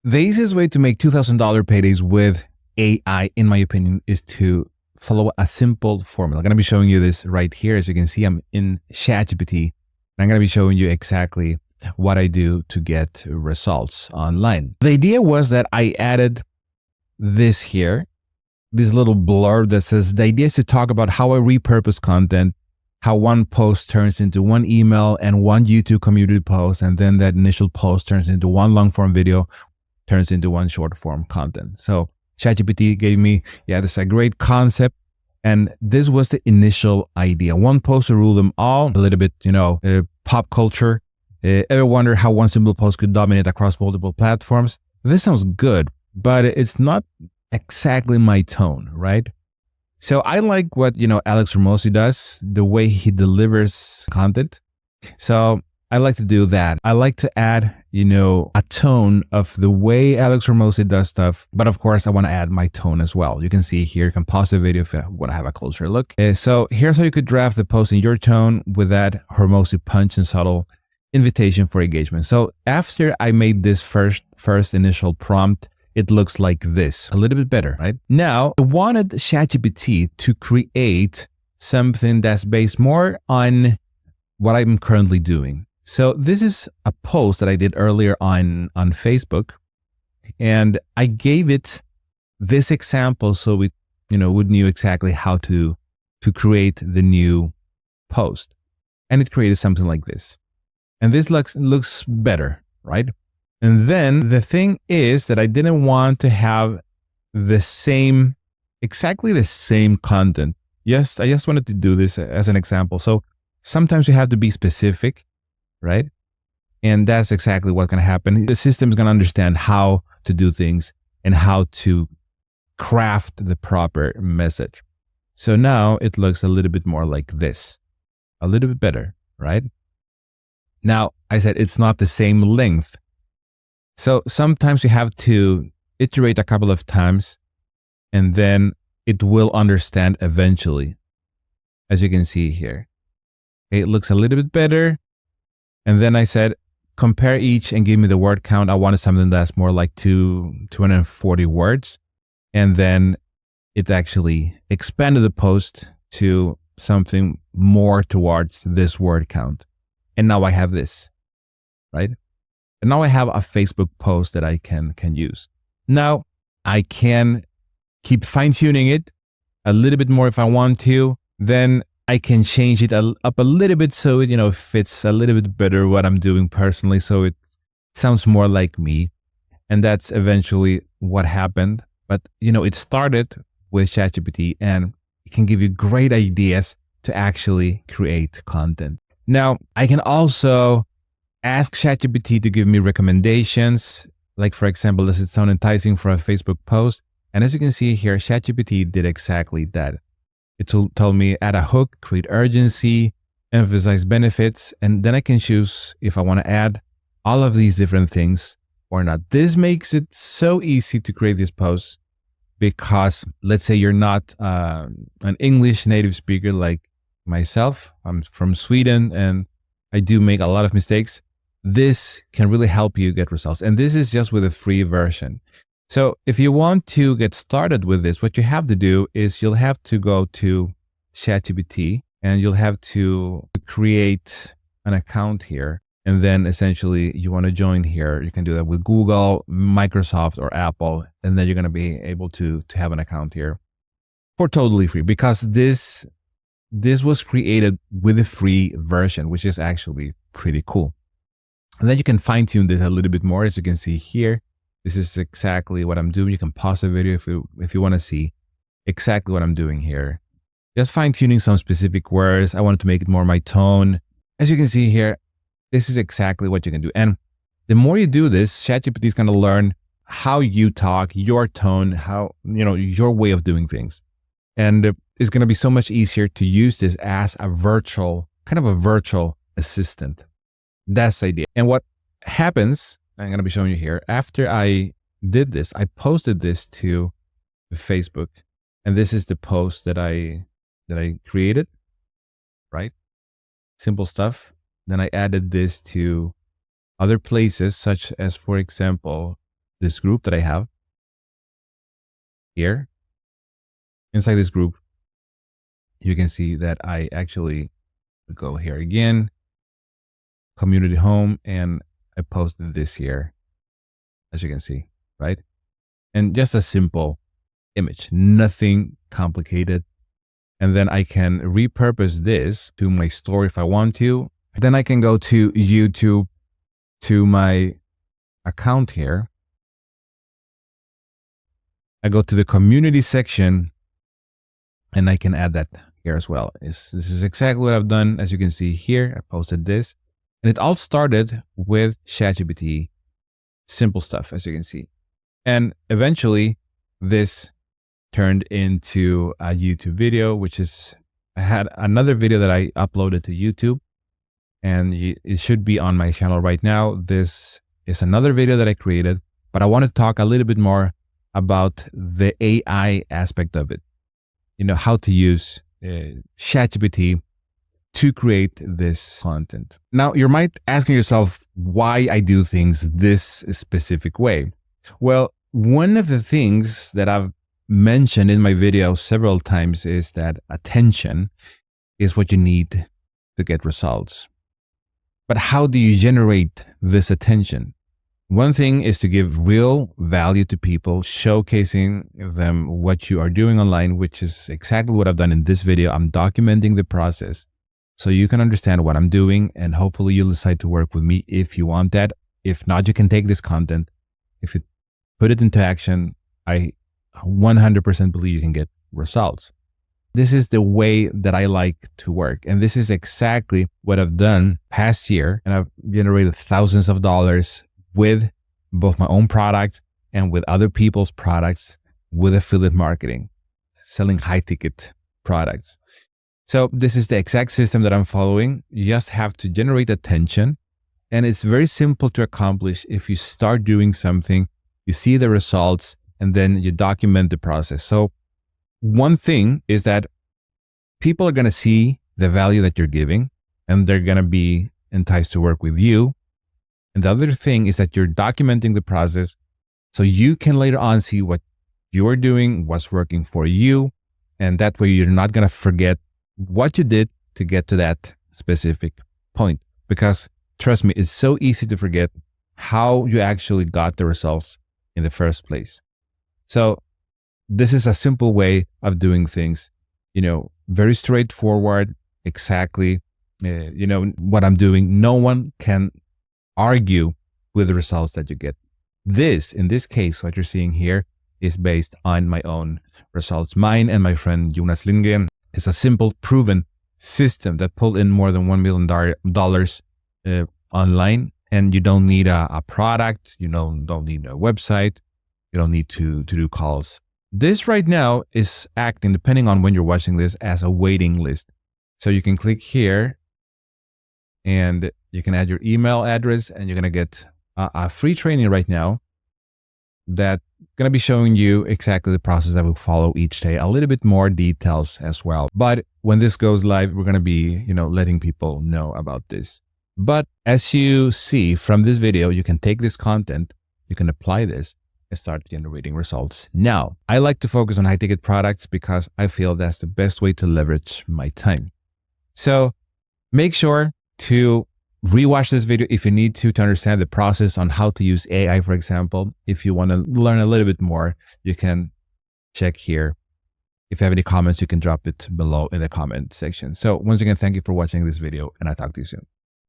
The easiest way to make $2,000 paydays with AI, in my opinion, is to follow a simple formula. I'm going to be showing you this right here. As you can see, I'm in ChatGPT, and I'm going to be showing you exactly what I do to get results online. The idea was that I added this here, this little blurb that says, the idea is to talk about how I repurpose content, how one post turns into one email and one YouTube community post, and then that initial post turns into one long form video, turns into one short form content. So ChatGPT gave me, this is a great concept. And this was the initial idea. One post to rule them all, a little bit, pop culture. Ever wonder how one simple post could dominate across multiple platforms? This sounds good, but it's not exactly my tone, right? So I like what, Alex Hormozi does, the way he delivers content. So I like to do that. I like to add, a tone of the way Alex Hormozi does stuff. But of course, I want to add my tone as well. You can see here, you can pause the video if you want to have a closer look. So here's how you could draft the post in your tone with that Hormozi punch and subtle invitation for engagement. So after I made this first initial prompt, it looks like this, a little bit better, right? Now, I wanted ChatGPT to create something that's based more on what I'm currently doing. So this is a post that I did earlier on Facebook, and I gave it this example so it, would knew exactly how to create the new post. And it created something like this. And this looks better, right? And then the thing is that I didn't want to have exactly the same content. Yes, I just wanted to do this as an example. So sometimes you have to be specific, right? And that's exactly what's going to happen. The system's going to understand how to do things and how to craft the proper message. So now it looks a little bit more like this, a little bit better, right? Now, I said it's not the same length. So sometimes you have to iterate a couple of times, and then it will understand eventually, as you can see here. Okay, it looks a little bit better. And then I said, compare each and give me the word count. I wanted something that's more like 240 words. And then it actually expanded the post to something more towards this word count. And now I have this, right? And now I have a Facebook post that I can use. Now I can keep fine-tuning it a little bit more if I want to. Then I can change it up a little bit so it, fits a little bit better what I'm doing personally, so it sounds more like me. And that's eventually what happened. But, it started with ChatGPT, and it can give you great ideas to actually create content. Now, I can also ask ChatGPT to give me recommendations. Like, for example, does it sound enticing for a Facebook post? And as you can see here, ChatGPT did exactly that. It told me add a hook, create urgency, emphasize benefits, and then I can choose if I want to add all of these different things or not. This makes it so easy to create these posts because let's say you're not an English native speaker like myself. I'm from Sweden and I do make a lot of mistakes. This can really help you get results. And this is just with a free version. So if you want to get started with this, what you have to do is you'll have to go to ChatGPT and you'll have to create an account here. And then essentially you want to join here. You can do that with Google, Microsoft, or Apple. And then you're going to be able to have an account here for totally free, because this was created with a free version, which is actually pretty cool. And then you can fine tune this a little bit more. As you can see here, this is exactly what I'm doing. You can pause the video if you want to see exactly what I'm doing here. Just fine tuning some specific words. I wanted to make it more my tone. As you can see here, this is exactly what you can do. And the more you do this, ChatGPT is going to learn how you talk, your tone, how, your way of doing things. And it's going to be so much easier to use this as a virtual assistant. That's the idea. And what happens, I'm going to be showing you here, after I did this, I posted this to Facebook, and this is the post that I created, right? Simple stuff. Then I added this to other places, such as, for example, this group that I have here. Inside this group, you can see that I actually go here again, community home, and I posted this here, as you can see, right? And just a simple image, nothing complicated. And then I can repurpose this to my store if I want to. Then I can go to YouTube, to my account here. I go to the community section and I can add that here as well. This is exactly what I've done. As you can see here, I posted this, and it all started with ChatGPT, simple stuff, as you can see. And eventually this turned into a YouTube video, which is, I had another video that I uploaded to YouTube, and it should be on my channel right now. This is another video that I created, but I want to talk a little bit more about the AI aspect of it. You know, how to use ChatGPT to create this content. Now, you might asking yourself why I do things this specific way. Well, one of the things that I've mentioned in my video several times is that attention is what you need to get results. But how do you generate this attention? One thing is to give real value to people, showcasing them what you are doing online, which is exactly what I've done in this video. I'm documenting the process so you can understand what I'm doing, and hopefully you'll decide to work with me if you want that. If not, you can take this content. If you put it into action, I 100% believe you can get results. This is the way that I like to work. And this is exactly what I've done past year. And I've generated thousands of dollars with both my own products and with other people's products with affiliate marketing, selling high ticket products. So this is the exact system that I'm following. You just have to generate attention, and it's very simple to accomplish. If you start doing something, you see the results, and then you document the process. So one thing is that people are going to see the value that you're giving, and they're going to be enticed to work with you. And the other thing is that you're documenting the process so you can later on see what you're doing, what's working for you. And that way you're not going to forget what you did to get to that specific point. Because trust me, it's so easy to forget how you actually got the results in the first place. So this is a simple way of doing things, you know, very straightforward, exactly, you know, what I'm doing. No one can argue with the results that you get. This, in this case, what you're seeing here is based on my own results. Mine and my friend Jonas Lindgren is a simple, proven system that pulled in more than $1 million online. And you don't need a product. You don't need a website. You don't need to do calls. This right now is acting, depending on when you're watching this, as a waiting list. So you can click here and you can add your email address, and you're going to get a free training right now that's going to be showing you exactly the process that we follow each day, a little bit more details as well. But when this goes live, we're going to be, you know, letting people know about this. But as you see from this video, you can take this content, you can apply this and start generating results. Now, I like to focus on high ticket products because I feel that's the best way to leverage my time. So make sure to rewatch this video if you need to understand the process on how to use AI, for example. If you want to learn a little bit more, you can check here. If you have any comments, you can drop it below in the comment section. So once again, thank you for watching this video, and I'll talk to you soon.